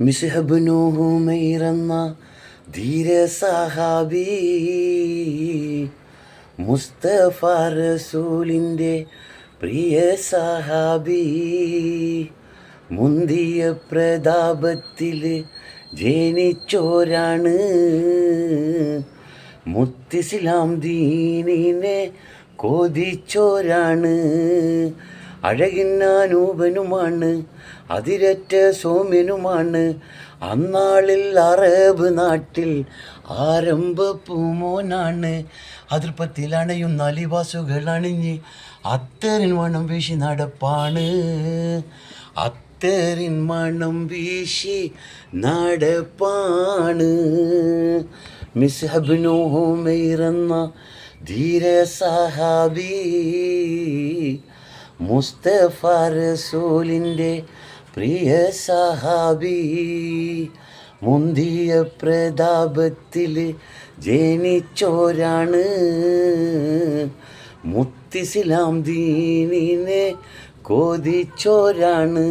മിസ്ഹബ് ഉമൈറെന്ന ധീര സഹാബി മുസ്തഫ റസൂലിൻ്റെ പ്രിയ സഹാബി മുന്തിയ പ്രതാപത്തിൽ ജനിച്ചോരാണ് മുത്തിസ്ലാം ദീനിനെ കൊതിച്ചോരാണ് അഴകിന്നൂപനുമാണ് അതിരറ്റ സൗമ്യനുമാണ് അന്നാളിൽ അറബ് നാട്ടിൽ ആരംഭ പൂമോനാണ് അതിർപ്പത്തിൽ അണയുന്ന ലിവാസുകൾ അണിഞ്ഞ് അത്തറിൻ മണം വീശി നടപ്പാണ് അത്തറിൻ മണം വീശി നടപ്പാണ് മിസ്ഹബ് ഉമൈറെന്ന ധീര സഹാബി മുസ്തഫ റസൂലിൻ്റെ പ്രിയ സഹാബി മുന്തിയ പ്രതാപത്തിൽ ജനിച്ചോരാണ് മുത്തിസ്ലാം ദീനിനെ കൊതിച്ചോരാണ്.